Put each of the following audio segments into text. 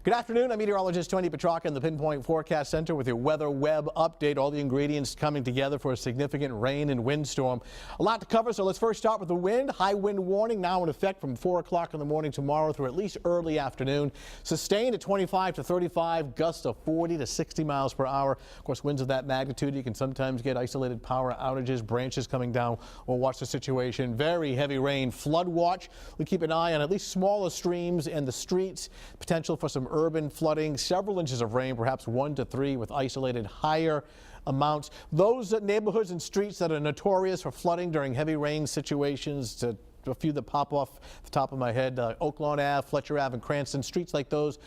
Good afternoon. I'm meteorologist Tony Petrarca in the Pinpoint Forecast Center with your weather web update. All the ingredients coming together for a significant rain and windstorm. A lot to cover, so let's first start with the wind. High wind warning now in effect from 4 o'clock in the morning tomorrow through at least early afternoon. Sustained at 25 to 35, gusts of 40 to 60 miles per hour. Of course, winds of that magnitude, you can sometimes get isolated power outages, branches coming down. We'll watch the situation. Very heavy rain, flood watch. We keep an eye on at least smaller streams and the streets. Potential for some urban flooding, several inches of rain, perhaps 1 to 3 with isolated higher amounts. Those neighborhoods and streets that are notorious for flooding during heavy rain situations, a few that pop off the top of my head, Oaklawn Ave, Fletcher Ave, and Cranston, streets like those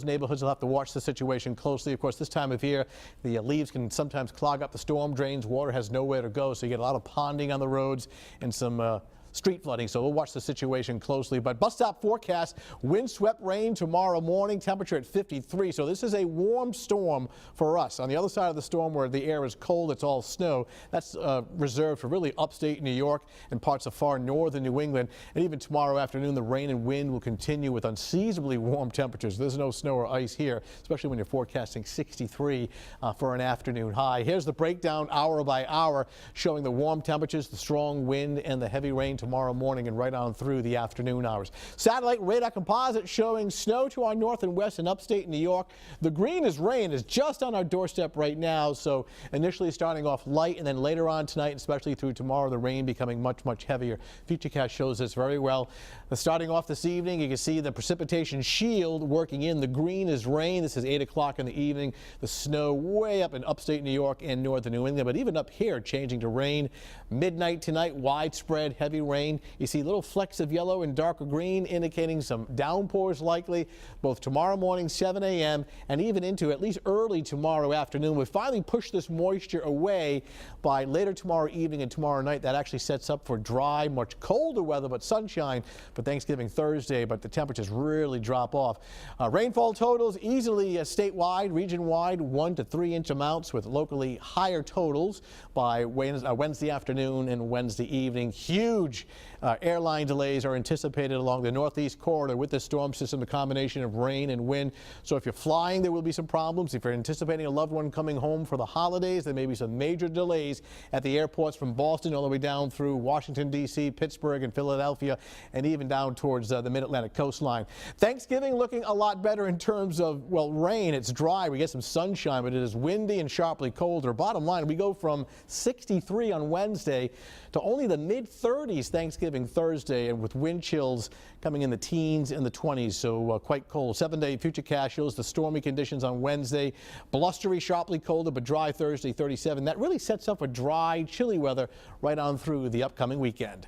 neighborhoods will have to watch the situation closely. Of course, this time of year, the leaves can sometimes clog up the storm drains. Water has nowhere to go, so you get a lot of ponding on the roads and some street flooding, so we'll watch the situation closely. But bus stop forecast, windswept rain tomorrow morning, temperature at 53. So this is a warm storm for us. On the other side of the storm where the air is cold, it's all snow. That's reserved for really upstate New York and parts of far northern New England. And even tomorrow afternoon, the rain and wind will continue with unseasonably warm temperatures. There's no snow or ice here, especially when you're forecasting 63 for an afternoon high. Here's the breakdown hour by hour, showing the warm temperatures, the strong wind, and the heavy rain tomorrow morning and right on through the afternoon hours. Satellite radar composite showing snow to our north and west in upstate New York. The green is rain is just on our doorstep right now, so initially starting off light, and then later on tonight, especially through tomorrow, the rain becoming much heavier. Futurecast shows this very well. Starting off this evening, you can see the precipitation shield working in. The green is rain. This is 8 o'clock in the evening. The snow way up in upstate New York and northern New England, but even up here changing to rain. Midnight tonight, widespread heavy rain. You see little flecks of yellow and darker green indicating some downpours likely both tomorrow morning 7 a.m. and even into at least early tomorrow afternoon. We finally push this moisture away by later tomorrow evening and tomorrow night. That actually sets up for dry, much colder weather, but sunshine for Thanksgiving Thursday, but the temperatures really drop off. Rainfall totals easily statewide, region-wide, 1 to 3 inch amounts with locally higher totals by Wednesday afternoon and Wednesday evening. Huge airline delays are anticipated along the northeast corridor with this storm system, a combination of rain and wind. So if you're flying, there will be some problems. If you're anticipating a loved one coming home for the holidays, there may be some major delays at the airports from Boston all the way down through Washington, D.C., Pittsburgh, and Philadelphia, and even down towards the mid-Atlantic coastline. Thanksgiving looking a lot better in terms of, well, rain. It's dry. We get some sunshine, but it is windy and sharply colder. Bottom line, we go from 63 on Wednesday to only the mid-30s Thanksgiving Thursday, and with wind chills coming in the teens and the 20s, so quite cold. 7-day Futurecast shows the stormy conditions on Wednesday. Blustery, sharply colder, but dry Thursday, 37. That really sets up for dry, chilly weather right on through the upcoming weekend.